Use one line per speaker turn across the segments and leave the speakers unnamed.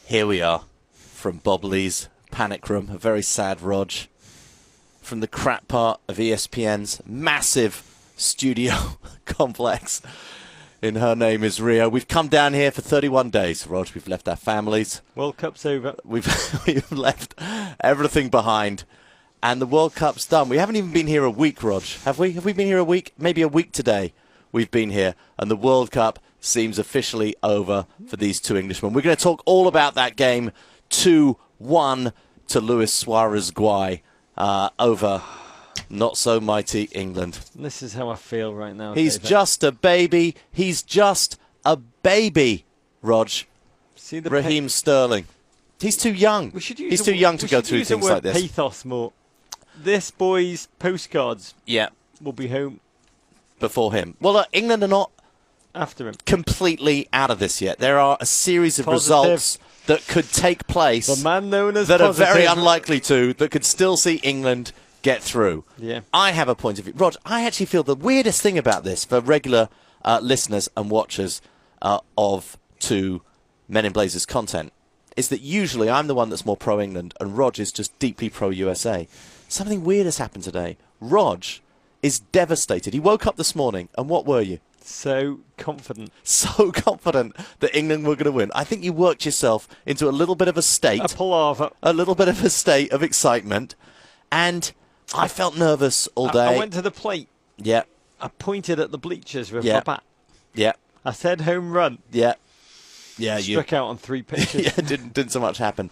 Here we are from Bob Lee's Panic Room, a very sad Rog, from the crap part of ESPN's massive studio complex in Her Name is Rio. We've come down here for 31 days, Rog. We've left our families.
World Cup's over.
We've left everything behind, and the World Cup's done. We haven't even been here a week, Rog. Have we? Have we been here a week? Maybe a week today we've been here, and the World Cup seems officially over for these two Englishmen. We're going to talk all about that game. 2-1 to Luis Suarez Guay over not so mighty England.
This is how I feel right now.
He's
David.
just a baby. He's just a baby, Rog.
See the
Raheem Sterling. He's too young. He's too young to go through things like this.
Pathos more. This boy's postcards will be home
before him. Well, England are not
after him
completely out of this yet. There are a series of results that could take place
the man known as
that
positive.
are very unlikely to, that could still see England get through.
Yeah.
I have a point of view. Rog, I actually feel the weirdest thing about this for regular listeners and watchers of Two Men in Blazers content is that usually I'm the one that's more pro-England and Rog is just deeply pro-USA. Something weird has happened today. Rog is devastated. He woke up this morning, and what were you?
So confident.
So confident that England were going to win. I think you worked yourself into a little bit of a state.
A palaver.
A little bit of a state of excitement. And I felt nervous all day.
I went to the plate.
Yeah.
I pointed at the bleachers with my bat.
Yeah.
I said home run.
Yeah. Yeah.
Struck out on 3 pitches.
Yeah, didn't so much happen.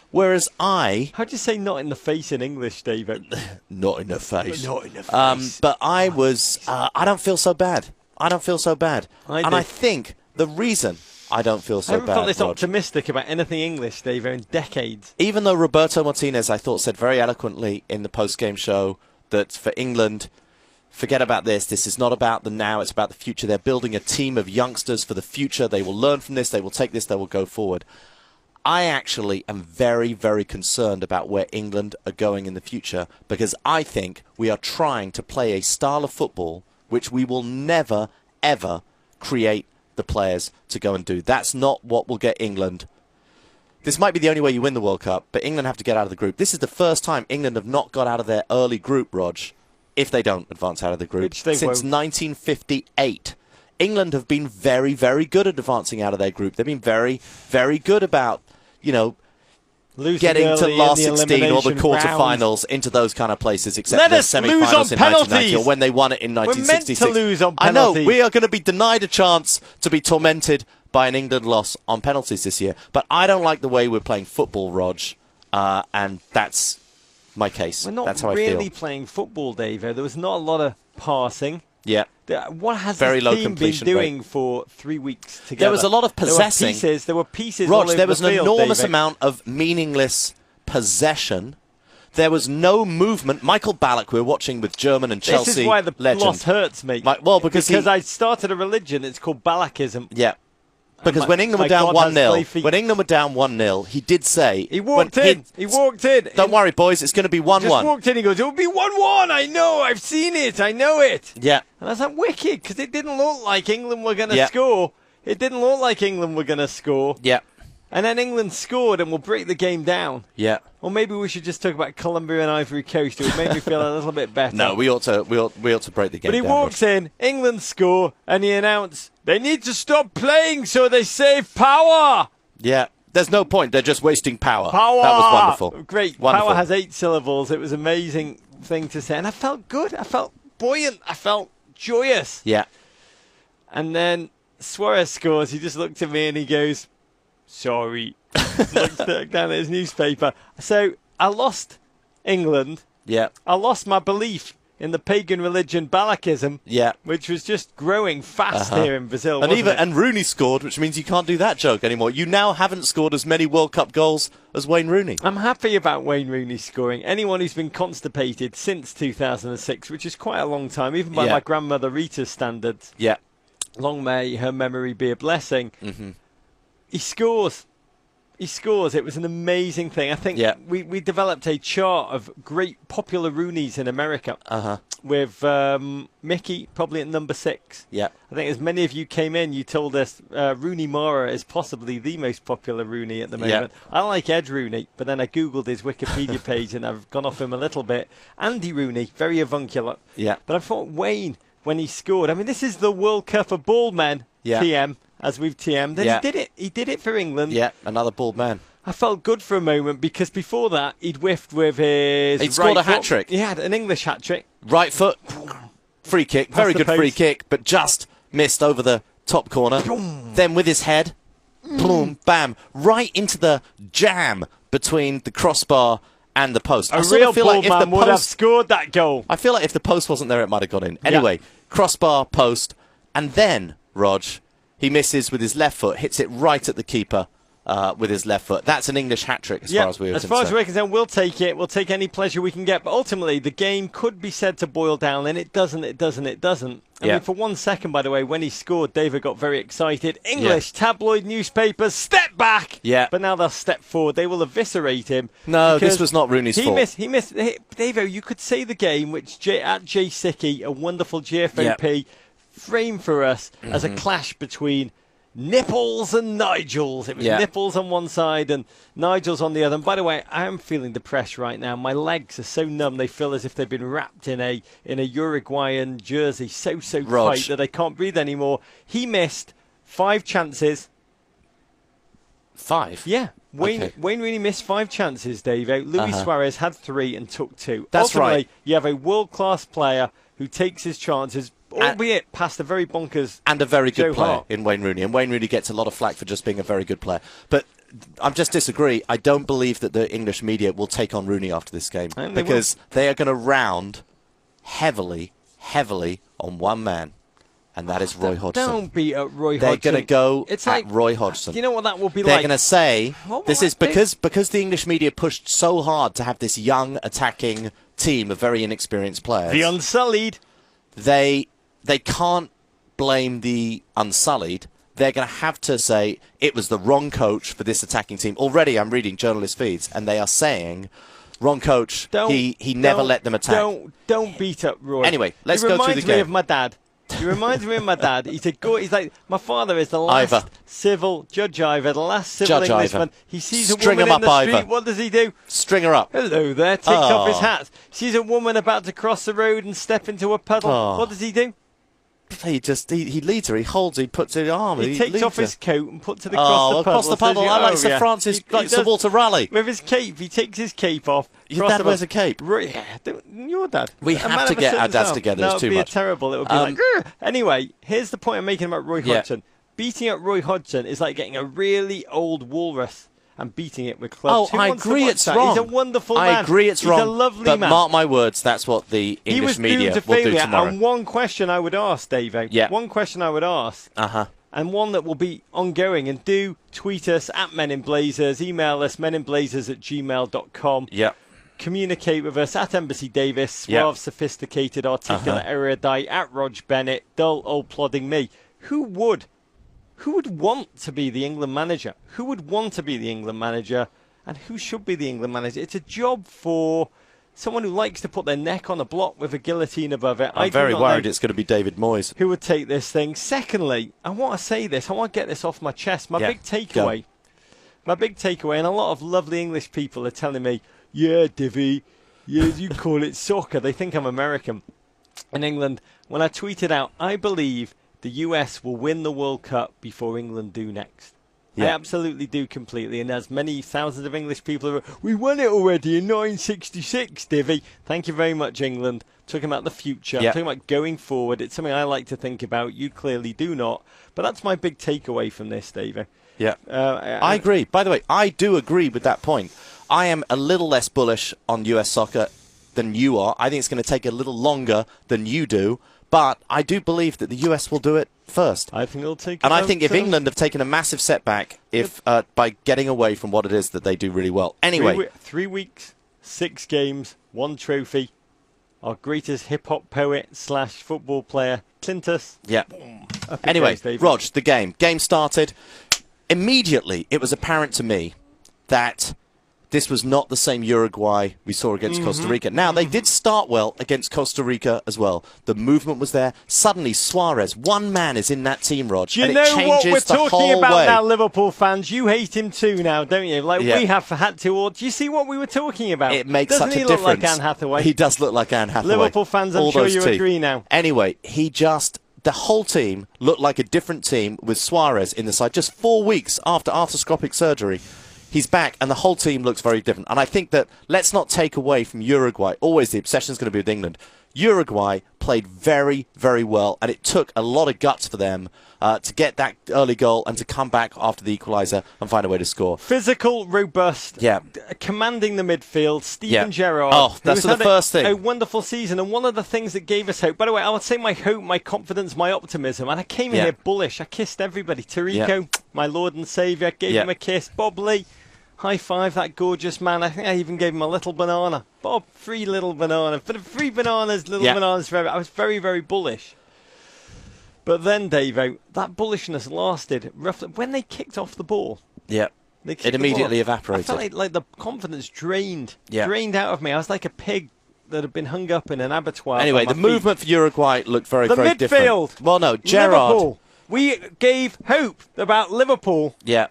Whereas
How'd you say not in the face in English, David?
Not in the face.
Not in the face.
But I was... I don't feel so bad. I don't feel so bad. I think the reason I don't feel so bad,
I haven't felt this optimistic about anything English, Dave, in decades.
Even though Roberto Martinez, I thought, said very eloquently in the post-game show that for England, forget about this. This is not about the now. It's about the future. They're building a team of youngsters for the future. They will learn from this. They will take this. They will go forward. I actually am very, very concerned about where England are going in the future because I think we are trying to play a style of football which we will never, ever create the players to go and do. That's not what will get England. This might be the only way you win the World Cup, but England have to get out of the group. This is the first time England have not got out of their early group, Rog, if they don't advance out of the group, since 1958. England have been very, very good at advancing out of their group. They've been very, very good about, getting to last 16 or the quarterfinals into those kind of places, except the semi-finals in 1990 or when they won it in 1966.
We're meant to lose on
penalties. I know, we are going to be denied a chance to be tormented by an England loss on penalties this year. But I don't like the way we're playing football, Rog, and that's my case. That's how I feel.
We're not really playing football, Dave. There was not a lot of passing.
Yeah.
What has
very
this
low
team
completion
been doing
rate
for 3 weeks together?
There was a lot of possessing.
There were pieces
Rog,
all over
there was
the field,
an enormous
David.
amount of meaningless possession. There was no movement. Michael Ballack, we're watching with German and Chelsea legend.
This is why the loss hurts me. Because I started a religion. It's called Ballackism.
Yeah. Because when England were down 1-0, he did say...
He walked in.
Don't worry, boys, it's going to be 1-1.
Just walked in, he goes, it'll be 1-1, I know, I've seen it, I know it.
Yeah.
And I was like, wicked, because it didn't look like England were going to score. It didn't look like England were going to score.
Yeah.
And then England scored and we'll break the game down.
Yeah.
Or maybe we should just talk about Colombia and Ivory Coast. It would make me feel a little bit better.
No, we ought to break the game down.
But he walks in, England score, and he announced, they need to stop playing so they save power.
Yeah. There's no point. They're just wasting power.
Power.
That was wonderful.
Great.
Wonderful.
Power has 8 syllables. It was an amazing thing to say. And I felt good. I felt buoyant. I felt joyous.
Yeah.
And then Suarez scores. He just looked at me and he goes, sorry. Looked down at his newspaper. So I lost England.
Yeah.
I lost my belief in the pagan religion Ballackism.
Yeah.
Which was just growing fast here in Brazil.
And Rooney scored, which means you can't do that joke anymore. You now haven't scored as many World Cup goals as Wayne Rooney.
I'm happy about Wayne Rooney scoring. Anyone who's been constipated since 2006, which is quite a long time, even by my grandmother Rita's standards.
Yeah.
Long may her memory be a blessing.
Mm-hmm.
He scores. He scores. It was an amazing thing. I think we developed a chart of great popular Rooneys in America. with Mickey probably at number 6.
Yeah.
I think as many of you came in, you told us Rooney Mara is possibly the most popular Rooney at the moment. I like Ed Rooney, but then I Googled his Wikipedia page and I've gone off him a little bit. Andy Rooney, very avuncular.
Yeah.
But I thought Wayne, when he scored, I mean, this is the World Cup of bald men, TM, as we've TM'd. And he did it. He did it for England.
Yeah, another bald man.
I felt good for a moment because before that, he'd whiffed with his
He'd scored a hat-trick.
He had an English hat-trick.
Right foot, free kick, very good free kick, but just missed over the top corner. Then with his head, boom, bam, right into the jam between the crossbar and the post.
A real bald man would have scored that goal.
I feel like if the post wasn't there, it might have gone in. Anyway, crossbar, post, and then, Rog, he misses with his left foot, hits it right at the keeper. With his left foot. That's an English hat-trick as far as we're concerned.
As far as we're concerned, we'll take it. We'll take any pleasure we can get. But ultimately, the game could be said to boil down, and it doesn't. I mean, for 1 second, by the way, when he scored, David got very excited. English tabloid newspapers, step back!
Yeah.
But now they'll step forward. They will eviscerate him.
No, this was not Rooney's fault.
He missed. David, you could say the game, which at Jay Sicky, a wonderful GFOP, framed for us as a clash between Nipples and Nigels. It was Nipples on one side and Nigels on the other. And by the way, I am feeling depressed right now. My legs are so numb; they feel as if they've been wrapped in a Uruguayan jersey, so tight that I can't breathe anymore. He missed 5 chances.
5?
Yeah. Wayne Rooney missed 5 chances, Dave. Luis Suarez had 3 and took 2.
That's
Ultimately,
right.
You have a world-class player who takes his chances, albeit past a very bonkers
and a very good
Joe
player
Hart.
in Wayne Rooney. And Wayne Rooney gets a lot of flack for just being a very good player. But I just disagree. I don't believe that the English media will take on Rooney after this game because they are going to round heavily on one man. And that is Roy Hodgson.
Don't beat up Roy
They're
Hodgson.
going to go
it's
at
like,
Roy Hodgson.
Do you know what that will be
They're
like?
going to say, this is
because
the English media pushed so hard to have this young attacking team of very inexperienced players.
The Unsullied.
They can't blame the Unsullied. They're going to have to say it was the wrong coach for this attacking team. Already I'm reading journalist feeds and they are saying wrong coach, he never let them attack.
Don't beat up Roy.
Anyway, let's go through the game.
He reminds me of my dad. He reminds me of my dad. He's like, my father is the last civil, Judge Ivor, the last civil Englishman. He sees a woman in the street. What does he do?
String her up.
Hello there. Takes off his hat. Sees a woman about to cross the road and step into a puddle. What does he do?
He leads her. He puts her arm.
He takes off his coat and puts it across
the puddle. I like Sir Francis, like Sir Walter Raleigh.
With his cape, he takes his cape off.
Your dad wears a cape.
Your dad.
We have to get our dads together. It's too much.
That would be terrible. It would be like. Anyway, here's the point I'm making about Roy Hodgson. Beating up Roy Hodgson is like getting a really old walrus and beating it with clubs.
I agree it's wrong.
He's a wonderful man.
I agree it's wrong.
He's a lovely
but
man.
Mark my words, that's what the English media will do tomorrow.
And one question I would ask, Dave. One question I would ask. And one that will be ongoing. And do tweet us at Men in Blazers. Email us meninblazers@gmail.com.
Yeah.
Communicate with us at Embassy Davis. Suave, sophisticated, articulate, erudite, at Rog Bennett. Dull, old, plodding me. Who would want to be the England manager? Who would want to be the England manager? And who should be the England manager? It's a job for someone who likes to put their neck on a block with a guilotine above it.
I'm very worried it's going to be David Moyes.
Who would take this thing? Secondly, I want to say this. I want to get this off my chest. My big takeaway, and a lot of lovely English people are telling me, yeah, Divvy, you call it soccer. They think I'm American. In England, when I tweeted out, I believe the US will win the World Cup before England do next. I absolutely do completely. And as many thousands of English people are, we won it already in 1966, Divvy. Thank you very much, England. Talking about the future, talking about going forward. It's something I like to think about. You clearly do not. But that's my big takeaway from this, Davey.
Yeah. I agree. By the way, I do agree with that point. I am a little less bullish on US soccer than you are. I think it's going to take a little longer than you do. But I do believe that the US will do it first.
I think it'll take.
And I think if England have taken a massive setback by getting away from what it is that they do really well. Anyway,
3 weeks, 6 games, 1 trophy. Our greatest hip-hop poet / football player, Clintus.
Yeah. Anyway, Rog, the game. Game started. Immediately, it was apparent to me that this was not the same Uruguay we saw against Costa Rica. Now, they did start well against Costa Rica as well. The movement was there. Suddenly, Suarez, one man is in that team, Rog.
Do you know what we're talking about now, Liverpool fans? You hate him too now, don't you? Like we have had to. Or do you see what we were talking about?
It makes such a difference.
Doesn't he look like Anne Hathaway?
He does look like Anne Hathaway.
Liverpool fans, I'm sure you agree now.
Anyway, the whole team looked like a different team with Suarez in the side. Just 4 weeks after arthroscopic surgery, he's back, and the whole team looks very different. And I think that, let's not take away from Uruguay. Always the obsession is going to be with England. Uruguay played very, very well, and it took a lot of guts for them to get that early goal and to come back after the equaliser and find a way to score.
Physical, robust, commanding the midfield. Steven Gerrard.
Oh, that's the first thing.
A wonderful season, and one of the things that gave us hope. By the way, I would say my hope, my confidence, my optimism, and I came in here bullish. I kissed everybody. Tarico, my Lord and Saviour, gave him a kiss. Bob Lee, high five that gorgeous man. I think I even gave him a little banana. Bob, 3 little bananas. For the 3 bananas, bananas forever. I was very, very bullish. But then, Davo, that bullishness lasted roughly when they kicked off the ball.
Yeah. It immediately evaporated.
I felt like the confidence drained out of me. I was like a pig that had been hung up in an abattoir.
Anyway, the movement for Uruguay looked very, very different.
The midfield.
Well, no, Gerrard.
Liverpool. We gave hope about Liverpool.
Yeah.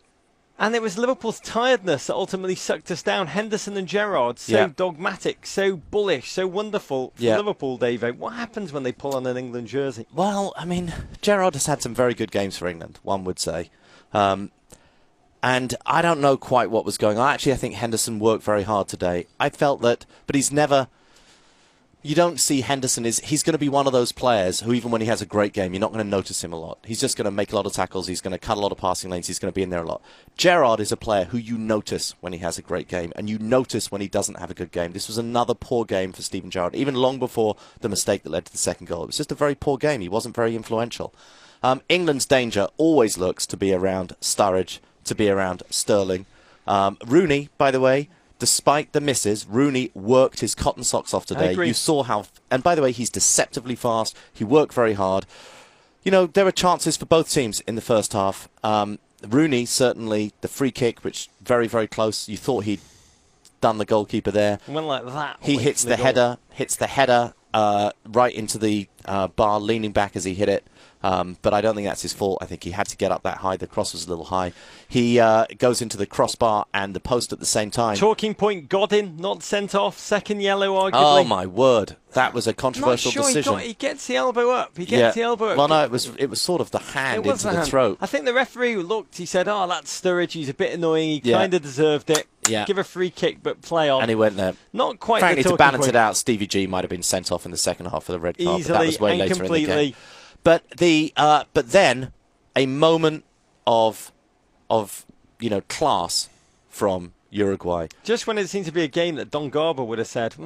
And it was Liverpool's tiredness that ultimately sucked us down. Henderson and Gerrard, so dogmatic, so bullish, so wonderful for Liverpool, Davo. What happens when they pull on an England jersey?
Well, I mean, Gerrard has had some very good games for England, one would say. And I don't know quite what was going on. Actually, I think Henderson worked very hard today. I felt that, but he's never... You don't see Henderson he's going to be one of those players who, even when he has a great game, you're not going to notice him a lot. He's just going to make a lot of tackles. He's going to cut a lot of passing lanes. He's going to be in there a lot. Gerrard is a player who you notice when he has a great game, and you notice when he doesn't have a good game. This was another poor game for Steven Gerrard, even long before the mistake that led to the second goal. It was just a very poor game. He wasn't very influential. England's danger always looks to be around Sturridge, to be around Sterling. Rooney, by the way, despite the misses, Rooney worked his cotton socks off today. You saw how... And by the way, he's deceptively fast. He worked very hard. You know, there were chances for both teams in the first half. Rooney, certainly, the free kick, which very, very close. You thought he'd done the goalkeeper there.
Went like that.
He hits the header right into the bar, leaning back as he hit it. But I don't think that's his fault. I think he had to get up that high. The cross was a little high. He goes into the crossbar and the post at the same time.
Talking point, Godin, not sent off. Second yellow, arguably.
Oh, my word. That was a controversial decision.
He gets the elbow up. He gets the elbow up.
Well, no, it was sort of the hand into the throat.
I think the referee looked. He said, oh, that's Sturridge. He's a bit annoying. He kind of deserved it.
Yeah.
Give a free kick, but play on.
And he went there.
Not quite
Frankly,
the
to balance it out, Stevie G might have been sent off in the second half for the red card.
Easily
But that was way
and
later
completely.
In the game. But then a moment of class from Uruguay.
Just when it seemed to be a game that Don Garber would have said,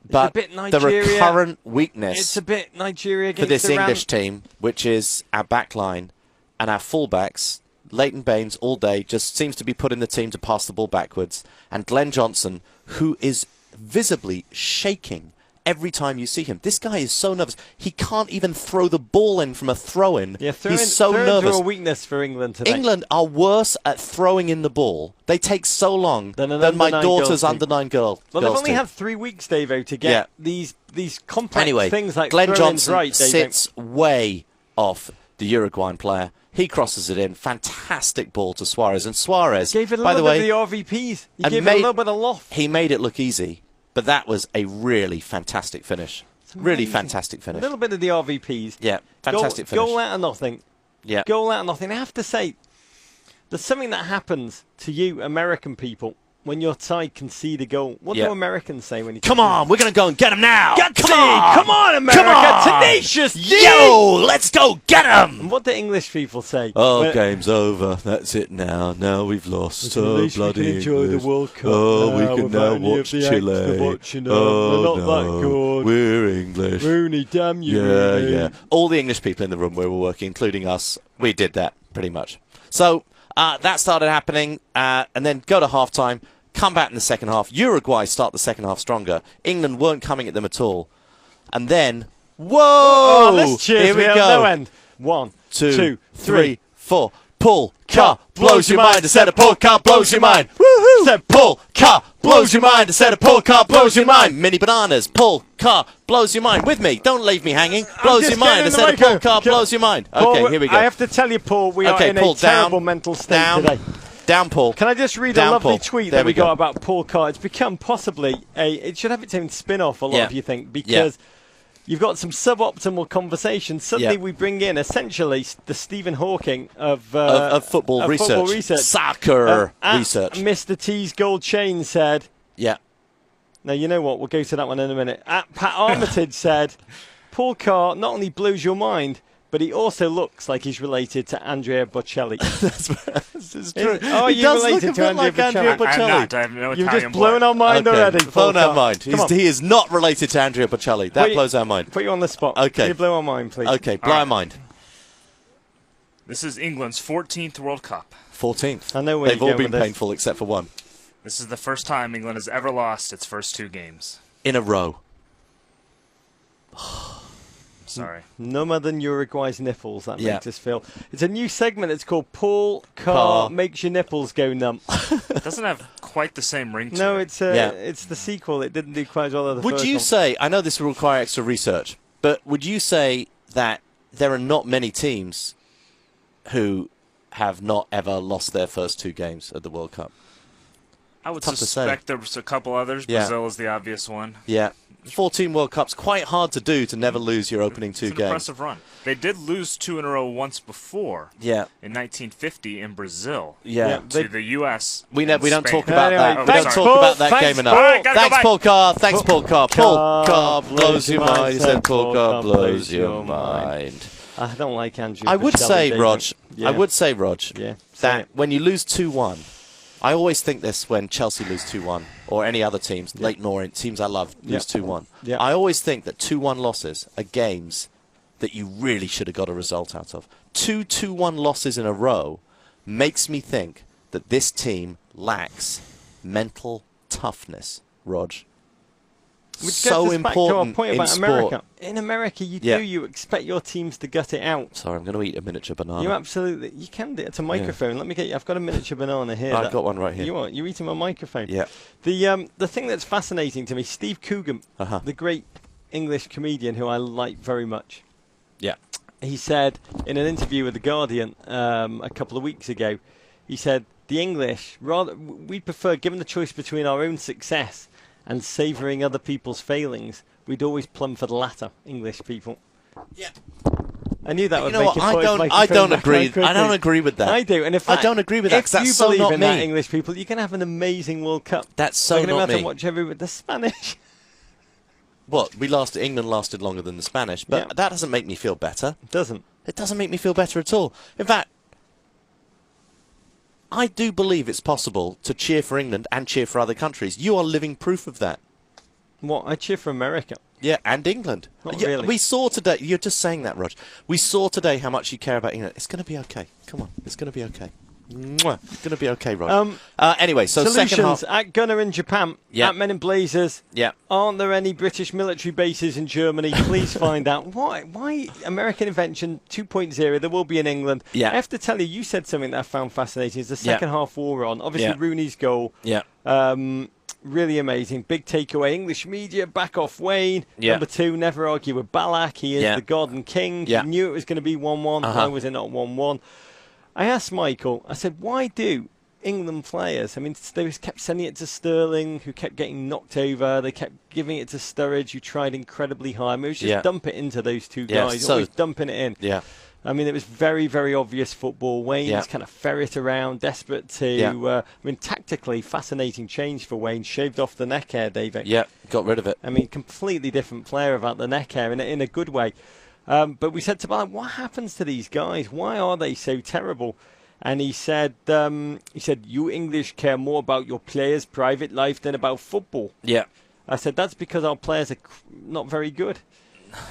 but
it's a bit Nigeria.
The recurrent weakness
it's a bit Nigeria against
for this
Iran.
English team, which is our back line and our fullbacks, Leighton Baines all day just seems to be putting the team to pass the ball backwards. And Glenn Johnson, who is visibly shaking every time you see him. This guy is so nervous. He can't even throw the ball in from a throw-in.
Yeah,
He's so nervous.
A weakness for England today.
England are worse at throwing in the ball. They take so long than my daughter's under-9 girl.
Well, they've only had 3 weeks, Davo, to get these complex things like
Glenn Johnson
right,
sits way off the Uruguayan player. He crosses it in. Fantastic ball to Suarez. And Suarez,
gave it a
by the
little
way,
bit of the RVPs. He gave it a little bit of loft.
He made it look easy. But that was a really fantastic finish. Really fantastic finish.
A little bit of the RVPs.
Yeah, fantastic finish.
Goal out of nothing.
Yeah.
Goal out of nothing. I have to say, there's something that happens to you American people when your side concede a goal. What do Americans say when you
Come on, we're going to go and get him now.
Come on, America.
Come on.
Tenacious.
Yo, let's go get him.
And what do English people say?
Oh, game's over. That's it now. Now we've lost. Oh, bloody
we can enjoy
English.
the World Cup.
Oh, we can now watch Chile.
Oh, not that good.
We're English.
Rooney, damn you, Rooney.
Yeah. All the English people in the room where we're working, including us, we did that pretty much. So that started happening, and then go to half-time. Come back in the second half. Uruguay start the second half stronger. England weren't coming at them at all. And then, whoa!
Let's cheers.
Here we go.
No end. 1, 2, 3,
4. pull car blows your mind. I said a pull car blows your mind. Woohoo! Said pull car blows your mind. I said a pull car blows your mind. Mini bananas, pull car blows your mind. With me, don't leave me hanging. Blows your mind. I said a pull car blows your mind.
Paul,
Okay, here we go.
I have to tell you, Paul, we are in
Paul,
a terrible mental state today.
Down, Paul.
Can I just read a lovely tweet that we got about Paul Carr? It's become possibly it should have its own spin-off, a lot of you think, because you've got some suboptimal conversations. Suddenly we bring in essentially the Stephen Hawking of
football research. Soccer research.
Mr. T's gold chain said, now you know what, we'll go to that one in a minute. Pat Armitage said, Paul Carr not only blows your mind, but he also looks like he's related to Andrea Bocelli.
That's true.
Oh,
he
does
related
look
to Andrea Bocelli.
I'm not. I have no Italian
You've just blown our mind already.
Blown our mind. He is not related to Andrea Bocelli. That blows our mind.
Put you on the spot.
Okay.
Can you blow our mind, please?
Okay, blow our mind.
This is England's 14th World Cup.
14th.
I know where
They've all been painful except for one.
This is the first time England has ever lost its first 2 games.
In a row.
Sorry.
Number than Uruguay's nipples, that makes us feel. It's a new segment. It's called Paul Carr Makes Your Nipples Go Numb.
It doesn't have quite the same ring to it.
No, it's the sequel. It didn't do quite as well as the first one.
Would you say, I know this will require extra research, but would you say that there are not many teams who have not ever lost their first 2 games at the World Cup?
I would suspect there's a couple others. Brazil is the obvious one.
Yeah. 14 World Cups, quite hard to do to never lose your opening 2 games.
It's an impressive run. They did lose 2 in a row once before.
Yeah.
In 1950 in Brazil.
Yeah.
To the U.S.
We don't talk about that.
We
don't talk about that game enough. Thanks, Paul Carr. Thanks, Paul Carr. Paul Carr blows your mind. He said Paul Carr blows your mind.
I don't like Andrew.
I would say, Rog, that when you lose 2-1, I always think this when Chelsea lose 2-1 or any other teams, Leighton Orient, teams I love, lose 2-1. Yeah. I always think that 2-1 losses are games that you really should have got a result out of. 2-1 losses in a row makes me think that this team lacks mental toughness, Rog.
Which
so
gets us back to our point
in
about
sport.
America. In America, you expect your teams to gut it out.
Sorry, I'm going to eat a miniature banana.
You absolutely, you can do it. It's a microphone. Let me get you. I've got a miniature banana here.
I've got one right here.
You're eating my microphone.
Yeah.
The thing that's fascinating to me, Steve Coogan, the great English comedian who I like very much.
Yeah.
He said in an interview with The Guardian a couple of weeks ago, he said the English we prefer, given the choice between our own success and savouring other people's failings, we'd always plumb for the latter, English people. Yeah. I knew that would make
I don't agree. I don't agree with that.
I do, and in fact,
I don't agree with that.
If you
so
believe
not
in
me.
that, English people, you can have an amazing World Cup.
That's so not me.
Watch the Spanish.
What England lasted longer than the Spanish, but that doesn't make me feel better.
It doesn't.
It doesn't make me feel better at all. In fact, I do believe it's possible to cheer for England and cheer for other countries. You are living proof of that.
What? I cheer for America.
Yeah, and England.
Not really.
We saw today, you're just saying that, Rog. We saw today how much you care about England. It's going to be okay. Come on, it's going to be okay. Mwah. It's going to be okay, Rog. Anyway, so
solutions
second half.
At Gunner in Japan, at Men in Blazers.
Yeah.
Aren't there any British military bases in Germany? Please find out. Why American invention 2.0? There will be in England.
Yeah.
I have to tell you, you said something that I found fascinating. Is the second half war on. Obviously, Rooney's goal.
Yeah.
Really amazing. Big takeaway. English media, back off Wayne. Number 2, never argue with Ballack. He is the god and king. You knew it was going to be 1-1. Why was it not 1-1? I asked Michael, I said, why do England players, I mean, they kept sending it to Sterling, who kept getting knocked over. They kept giving it to Sturridge, who tried incredibly hard. I mean, it was just dump it into those two guys. Always dumping it in.
Yeah.
I mean, it was very, very obvious football. Wayne's kind of ferret around, desperate to... I mean, tactically, fascinating change for Wayne. Shaved off the neck hair, David.
Yeah, got rid of it.
I mean, completely different player about the neck hair in a good way. But we said to Ballack, what happens to these guys? Why are they so terrible? And he said, you English care more about your players' private life than about football.
Yeah.
I said, that's because our players are not very good.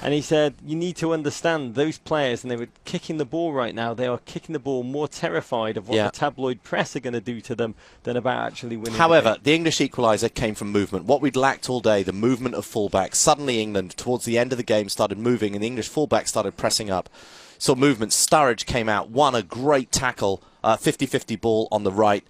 And he said, you need to understand those players, and they were kicking the ball right now. They are kicking the ball more terrified of what the tabloid press are going to do to them than about actually winning.
However, the English equaliser came from movement. What we'd lacked all day, the movement of fullbacks. Suddenly England, towards the end of the game, started moving, and the English fullbacks started pressing up. saw movement. Sturridge came out, won a great tackle, 50-50 ball on the right,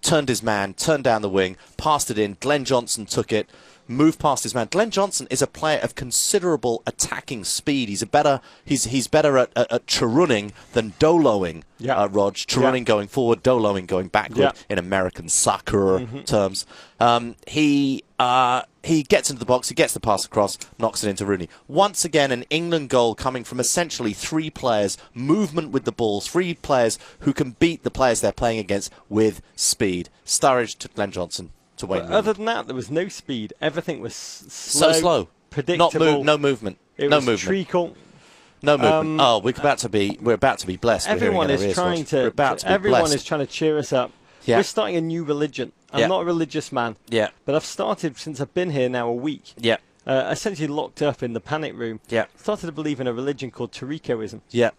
turned his man, turned down the wing, passed it in. Glenn Johnson took it, moved past his man. Glenn Johnson is a player of considerable attacking speed. He's better at charunning than doloing, Rog. Charunning going forward, doloing going backward in American soccer terms. He gets into the box, he gets the pass across, knocks it into Rooney. Once again, an England goal coming from essentially 3 players, movement with the ball, 3 players who can beat the players they're playing against with speed. Sturridge to Glenn Johnson. To Wayne
other than that, there was no speed. Everything was slow,
so slow,
predictable.
No movement. No movement.
Treacle.
No movement. We're about to be blessed.
Everyone is trying to. Everyone is trying to cheer us up. Yeah. We're starting a new religion. I'm not a religious man. Yeah. But I've started since I've been here now a week. Yeah. Essentially locked up in the panic room. Yeah. Started to believe in a religion called Tariqoism. Yeah.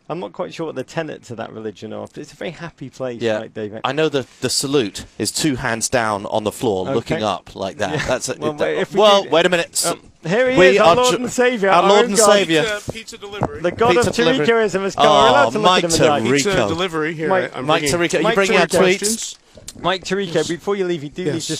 I'm not quite sure what the tenets of that religion are, but it's a very happy place, right, David?
I know the salute is 2 hands down on the floor, looking up like that. Yeah. That's wait a minute.
Here he is, our Lord and Saviour.
Our Lord and Saviour.
Pizza delivery.
The God of Tariqoism has come. We're allowed to look at him and
Pizza delivery here.
Mike Tariqo, you bringing out tweets?
Mike Tariqo, before you leave, you do need to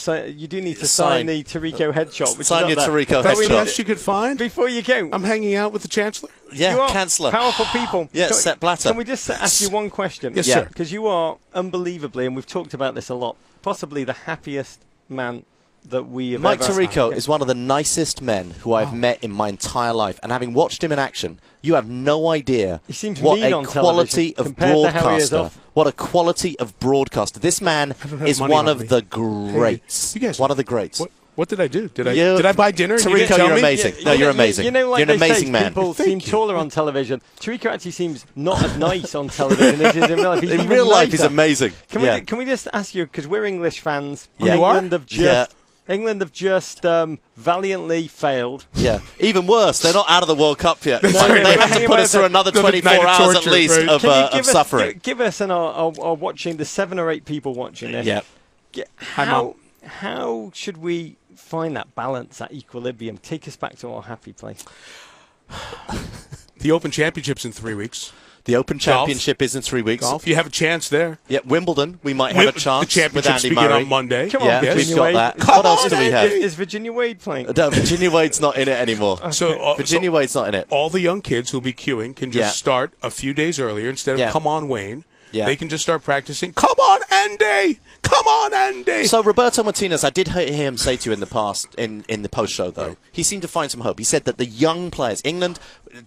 sign the Tariqo headshot.
Sign your Tariqo headshot.
Is that the best you could find?
Before you go.
I'm hanging out with the Chancellor.
Yeah, Chancellor.
Powerful people.
Yeah, Sepp Blatter.
Can we just ask you one question?
Yes, sir.
Because you are unbelievably, and we've talked about this a lot, possibly the happiest man that we have
Mike
ever
Tariqo is one of the nicest men who I've met in my entire life. And having watched him in action, you have no idea what a quality of broadcaster. What a quality of broadcaster. This man is one of the greats. One of the greats.
What did I do? Did I buy dinner?
Tariqo, you're amazing. No, you're amazing.
Like
you're an amazing man.
People seem taller on television. Tariqo actually seems not as nice on television as he is in real life.
In real life, he's amazing.
Can we just ask you, because we're English fans. England have just valiantly failed. Yeah.
Even worse, they're not out of the World Cup yet. They have to put us through another 24 hours at least of suffering.
Give us and our watching, the 7 or 8 people watching this. Yeah. How should we find that balance, that equilibrium? Take us back to our happy place.
The Open Championship's in 3 weeks.
The Open Championship is in 3 weeks.
Golf. You have a chance there.
Yeah, Wimbledon, we might have a chance.
The championship's
with Andy Murray
on Monday.
Come on,
we've got that. What else do we have?
Is Virginia Wade playing?
No, Virginia Wade's not in it anymore.
So
Virginia Wade's not in it.
All the young kids who'll be queuing can just start a few days earlier instead of come on, Wayne. Yeah. They can just start practicing. Come on, Andy! Come on, Andy!
So Roberto Martinez, I did hear him say to you in the past, in the post-show, though, he seemed to find some hope. He said that the young players, England,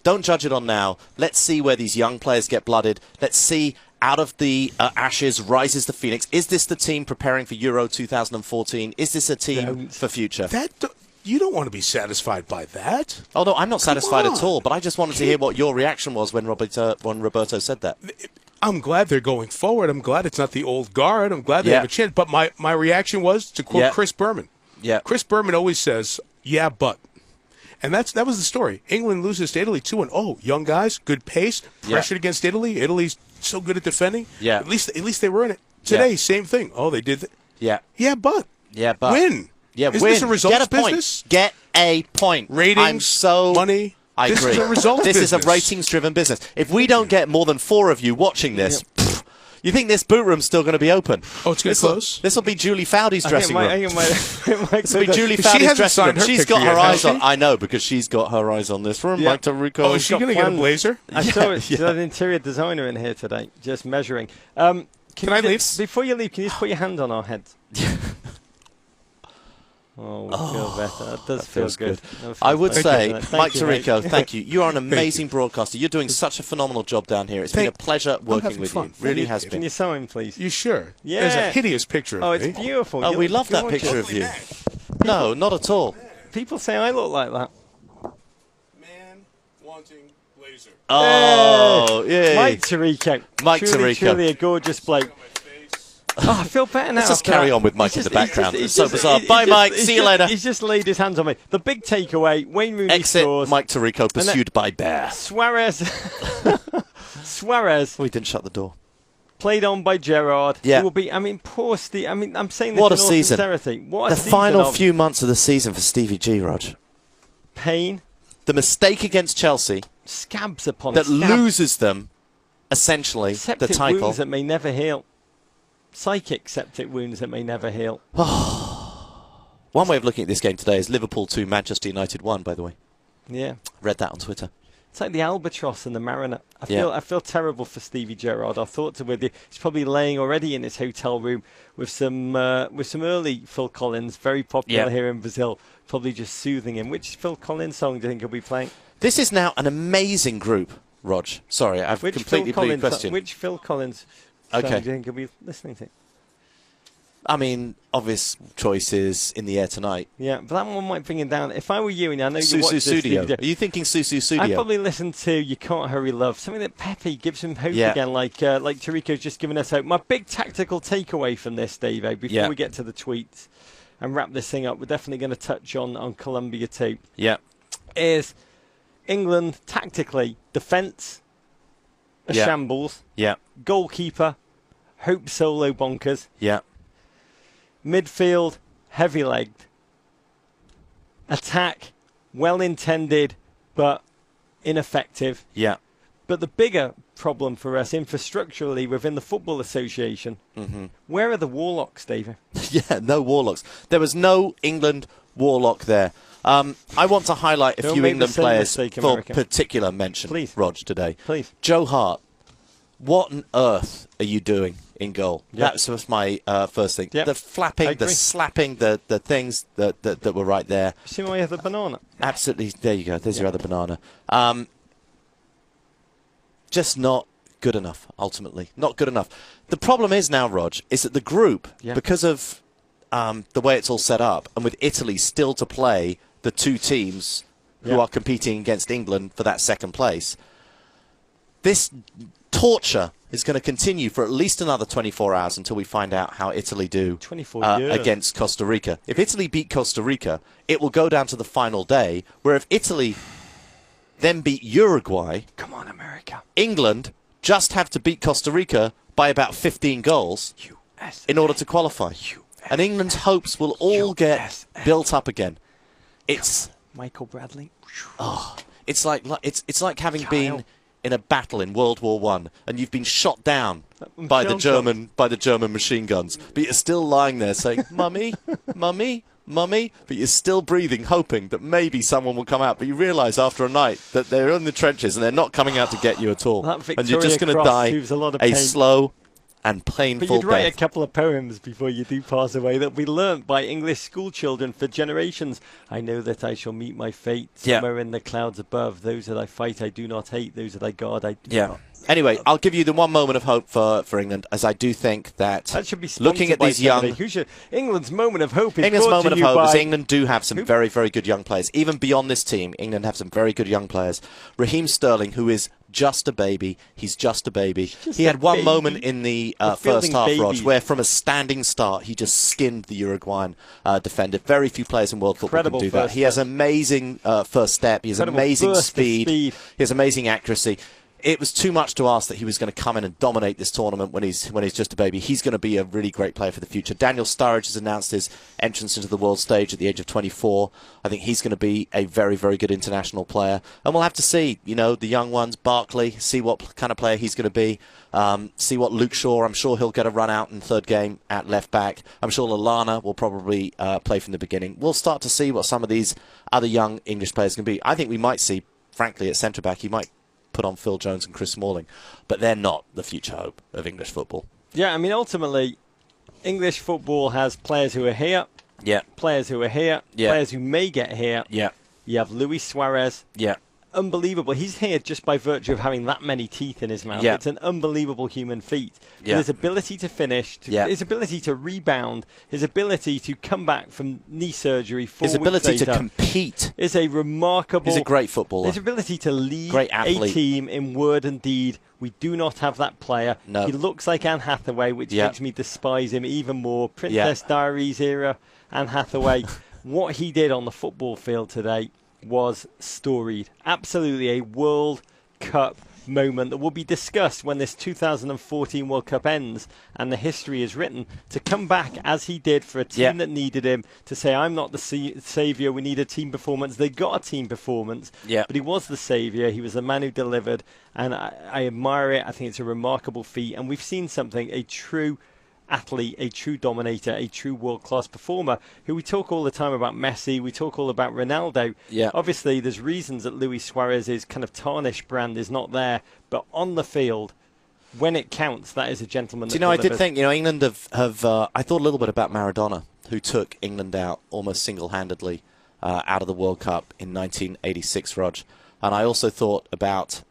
don't judge it on now. Let's see where these young players get blooded. Let's see, out of the ashes rises the phoenix. Is this the team preparing for Euro 2014? Is this a team for future?
You don't want to be satisfied by that.
Oh, no, I'm not satisfied at all, but I just wanted to hear what your reaction was when Roberto said that.
I'm glad they're going forward. I'm glad it's not the old guard. I'm glad they have a chance. But my reaction was to quote Chris Berman. Yeah. Chris Berman always says, "Yeah, but," and that was the story. England loses to Italy 2-1. Oh, young guys, good pace, pressured against Italy. Italy's so good at defending. Yeah. At least they were in it. Today, same thing. Oh, they did. Yeah, but win. Yeah, Is this a results business?
Get a point.
Ratings, money.
I agree. This is a ratings-driven business. If we don't get more than 4 of you watching this, you think this boot room's still going to be open?
Oh, it's going to close?
This will be Julie Foudy's dressing room. This will be Julie Foudy's dressing room. She's got her eyes on. I know, because she's got her eyes on this room. Mike Tariqo.
Oh, is she going to get a blazer?
I saw it. There's an interior designer in here today, just measuring. Can
I leave?
Before you leave, can you just put your hand on our heads? Oh, we feel better. That does feel good.
I would say, Mike Tariqo, thank you. You are an amazing broadcaster. You're doing such a phenomenal job down here. It's been a pleasure working with you. Really has been.
Can you sign, please?
You sure?
Yeah.
There's a hideous picture of me.
Oh, it's beautiful.
Oh, we love that picture of you. No, not at all.
People say I look like that.
Man wanting blazer.
Oh, yeah.
Mike Tariqo. Truly a gorgeous bloke. Oh, I feel better now.
Let's just carry on with Mike in the background. It's so bizarre. Bye, Mike. See you later.
He's just laid his hands on me. The big takeaway, Wayne Rooney scores.
Mike Tariqo pursued by Bear.
Suarez.
We didn't shut the door.
Played on by Gerrard.
Yeah.
He will be, poor Steve. I'm saying this
what
in all sincerity. What a
season. The final few months of the season for Stevie G, Rog.
Pain.
The mistake against Chelsea
scabs upon
that
scabs.
loses them, essentially,
Septic
the title.
wounds that may never heal. Psychic septic wounds that may never heal.
One way of looking at this game today is Liverpool 2, Manchester United 1, by the way.
Yeah.
Read that on Twitter.
It's like the albatross and the mariner. I feel terrible for Stevie Gerrard. Our thoughts are with you. He's probably laying already in his hotel room with some early Phil Collins, very popular here in Brazil, probably just soothing him. Which Phil Collins song do you think he'll be playing?
This is now an amazing group, Rog. Sorry, I've completely blew your question.
Which Phil Collins song do you think he'll be listening to?
I mean, obvious choices In the Air Tonight.
Yeah, but that one might bring him down. If I were you, and I know you watch this,
Are you thinking Susu Studio?
I'd probably listen to You Can't Hurry Love, something that Pepe gives him hope again, like Tarico's just given us hope. My big tactical takeaway from this, Dave, before we get to the tweets and wrap this thing up, we're definitely going to touch on Colombia too.
Yeah.
Is England tactically, defence, a shambles.
Yeah.
Goalkeeper, hope solo bonkers.
Yeah.
Midfield, heavy-legged. Attack, well-intended, but ineffective.
Yeah.
But the bigger problem for us infrastructurally within the Football Association, where are the Warlocks, David?
Yeah, no Warlocks. There was no England Warlock there. I want to highlight a few England players for particular mention, Rog, today.
Please.
Joe Hart, what on earth are you doing in goal? Yep. That was my first thing. Yep. The flapping, the slapping, the things that were right there.
See why you have the banana?
Absolutely. There you go. There's your other banana. Just not good enough, ultimately. Not good enough. The problem is now, Rog, is that the group, because of the way it's all set up, and with Italy still to play the two teams who are competing against England for that second place, this torture is going to continue for at least another 24 hours until we find out how Italy do against Costa Rica. If Italy beat Costa Rica, it will go down to the final day, where if Italy then beat Uruguay,
come on, America,
England just have to beat Costa Rica by about 15 goals in order to qualify. And England's hopes will all get built up again. It's
Michael Bradley.
Oh, it's like having been in a battle in World War I, and you've been shot down by the German machine guns, but you're still lying there saying, "Mummy, mummy, mummy," but you're still breathing, hoping that maybe someone will come out. But you realise after a night that they're in the trenches and they're not coming out to get you at all, and you're just going to die a slow and painful
death. But you'd write
death.
a couple of poems before you do pass away that'll be learnt by English school children for generations. I know that I shall meet my fate somewhere in the clouds above. Those that I fight I do not hate. Those that I guard I do not.
Anyway, I'll give you the one moment of hope for England, as I do think that
should be
looking at these young...
England's moment of hope is
England's moment of hope is England do have some very, very good young players. Even beyond this team, England have some very good young players. Raheem Sterling, who is just a baby. He's just a baby. He had one moment in the first half, Rog, where from a standing start, he just skinned the Uruguayan defender. Very few players in world football can do that. He has amazing first step. He has amazing speed. He has amazing accuracy. It was too much to ask that he was going to come in and dominate this tournament when he's just a baby. He's going to be a really great player for the future. Daniel Sturridge has announced his entrance into the world stage at the age of 24. I think he's going to be a very, very good international player. And we'll have to see, the young ones, Barkley, see what kind of player he's going to be. See what Luke Shaw, I'm sure he'll get a run out in the third game at left back. I'm sure Lallana will probably play from the beginning. We'll start to see what some of these other young English players can be. I think we might see, frankly, at centre back, he might put on Phil Jones and Chris Smalling, but they're not the future hope of English football.
Yeah, I mean, ultimately, English football has players who are here, players who are here, players who may get here.
Yeah.
You have Luis Suarez.
Yeah.
Unbelievable. He's here just by virtue of having that many teeth in his mouth.
Yeah.
It's an unbelievable human feat.
Yeah.
His ability to finish, his ability to rebound, his ability to come back from knee surgery 4 weeks later.
His ability to compete
is a remarkable...
He's a great footballer.
His ability to lead
a
team in word and deed. We do not have that player.
No.
He looks like Anne Hathaway, which makes me despise him even more. Princess Diaries era Anne Hathaway. What he did on the football field today was storied. Absolutely a World Cup moment that will be discussed when this 2014 World Cup ends and the history is written, to come back as he did for a team that needed him, to say, I'm not the saviour, we need a team performance. They got a team performance, but he was the saviour. He was the man who delivered, and I admire it. I think it's a remarkable feat, and we've seen something, a true athlete, a true dominator, a true world-class performer, who we talk all the time about Messi, we talk all about Ronaldo. Obviously, there's reasons that Luis Suarez's kind of tarnished brand is not there, but on the field, when it counts, that is a gentleman.
Do you know, I did think, England have I thought a little bit about Maradona, who took England out almost single-handedly out of the World Cup in 1986, Rog. And I also thought about,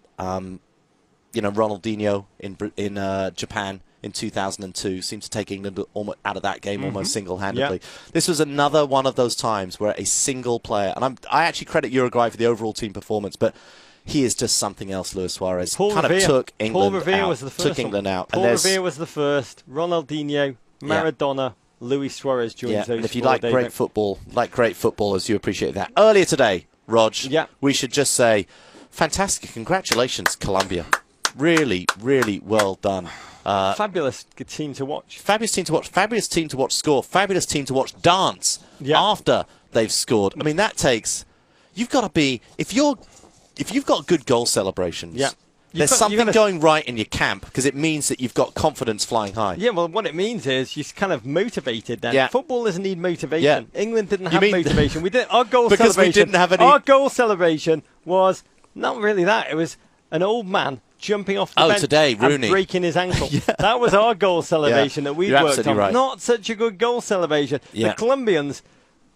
Ronaldinho in Japan in 2002, seemed to take England out of that game almost single-handedly. This was another one of those times where a single player, and I actually credit Uruguay for the overall team performance, but he is just something else, Luis Suarez. Took England out.
Was the first
took England out.
Paul Revere was the first. Ronaldinho, Maradona, Luis Suarez joins those.
And if you like great football, as you appreciate that. Earlier today, Rog, we should just say, fantastic, congratulations, Colombia. Really, really well done.
Fabulous team to watch.
Fabulous team to watch. Fabulous team to watch score. Fabulous team to watch dance after they've scored. I mean, that takes. You've got to be if you've got good goal celebrations. There's something going right in your camp, because it means that you've got confidence flying high.
Yeah, well, what it means is you're kind of motivated then. Football doesn't need motivation. England didn't have motivation. We did our goal
because
celebration.
We didn't have any.
Our goal celebration was not really that. It was an old man jumping off the bench
today, Rooney,
and breaking his ankle. That was our goal celebration that we worked on.
Right.
Not such a good goal celebration. The Colombians,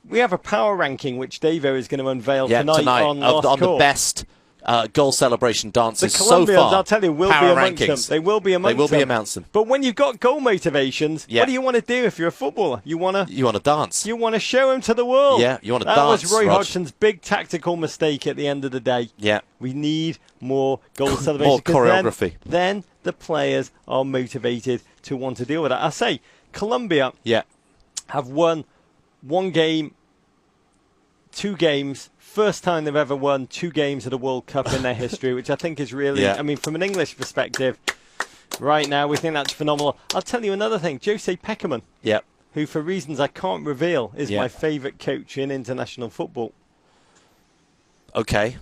we have a power ranking which Davo is going to unveil tonight on
the best goal celebration dances
so far. The Colombians, I'll tell you, will be amongst them. They will be amongst them. But when you've got goal motivations, what do you want to do if you're a footballer? You want to
dance.
You want to show them to the world.
Yeah, you want to dance.
That was Roy Hodgson's big tactical mistake at the end of the day.
Yeah.
We need more goal celebration.
More choreography.
Then the players are motivated to want to deal with it. I say, Colombia have won one game, 2 games. First time they've ever won 2 games at a World Cup in their history, which I think is really, I mean, from an English perspective, right now, we think that's phenomenal. I'll tell you another thing. Jose Peckerman, who for reasons I can't reveal, is my favourite coach in international football.
Okay.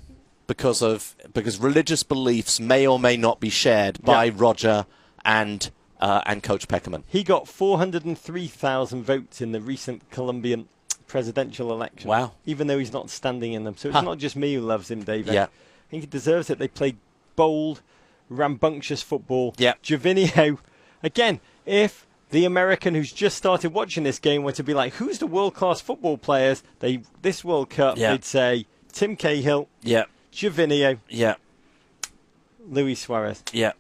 Because religious beliefs may or may not be shared by Roger and Coach Peckerman.
He got 403,000 votes in the recent Colombian presidential election.
Wow.
Even though he's not standing in them. So it's not just me who loves him, David.
Yeah.
I think he deserves it. They played bold, rambunctious football.
Yeah.
Jovinho. Again, if the American who's just started watching this game were to be like, who's the world-class football players this World Cup, they'd say Tim Cahill.
Yeah.
Jovinho. Yeah. Luis Suarez.
Yeah.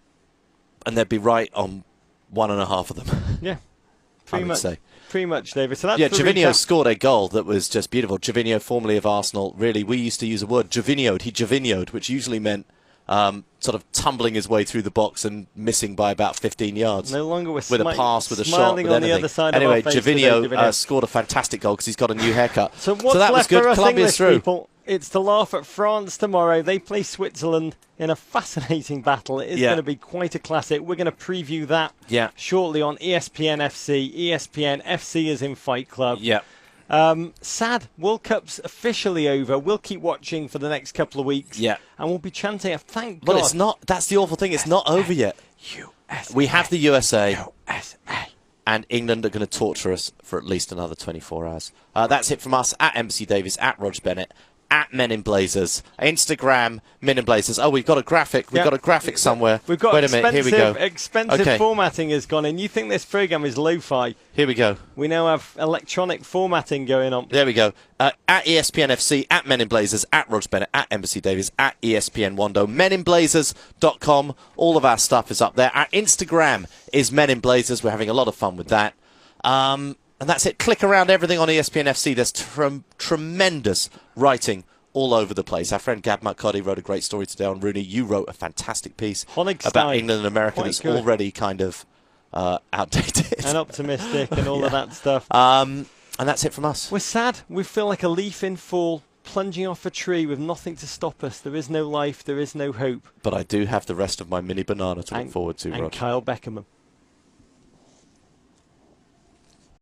And they'd be right on 1.5 of them.
Yeah.
Pretty
much, David. So that's
Jovinho scored a goal that was just beautiful. Jovinho, formerly of Arsenal, really, we used to use a word, Jovinho'd. He Jovinho'd, which usually meant sort of tumbling his way through the box and missing by about 15 yards.
No longer with
a pass, with a shot, with
on
anything.
The other side
anyway,
of our face
Jovinho scored a fantastic goal because he's got a new haircut.
So what's
that
left
was good.
for us
Colombia's
English
through.
People? It's to laugh at France tomorrow. They play Switzerland in a fascinating battle. It is going to be quite a classic. We're going to preview that shortly on ESPN FC. ESPN FC is in Fight Club.
Yeah.
Sad. World Cup's officially over. We'll keep watching for the next couple of weeks.
Yeah.
And we'll be chanting, thank God.
Well, it's not. That's the awful thing. It's not over yet.
USA.
We have the USA.
USA.
And England are going to torture us for at least another 24 hours. That's it from us at MC Davies, at Roger Bennett, at Men in Blazers, Instagram, Men in Blazers. Oh, we've got a graphic. We've got a graphic somewhere.
We've got
Wait a minute. Here we go.
Expensive formatting has gone in. You think this program is lo-fi?
Here we go.
We now have electronic formatting going on.
There we go. At ESPN FC, at Men in Blazers, at Roger Bennett, at Embassy Davies, at ESPN Wando, meninblazers.com. All of our stuff is up there. Our Instagram is Men in Blazers. We're having a lot of fun with that. And that's it. Click around everything on ESPN FC. There's tremendous writing all over the place. Our friend Gab McCuddy wrote a great story today on Rooney. You wrote a fantastic piece about England and America that's already kind of outdated.
And optimistic and all of that stuff.
And that's it from us.
We're sad. We feel like a leaf in fall. plunging off a tree with nothing to stop us. There is no life. There is no hope.
But I do have the rest of my mini banana to look forward to, Rod.
And Kyle Beckerman.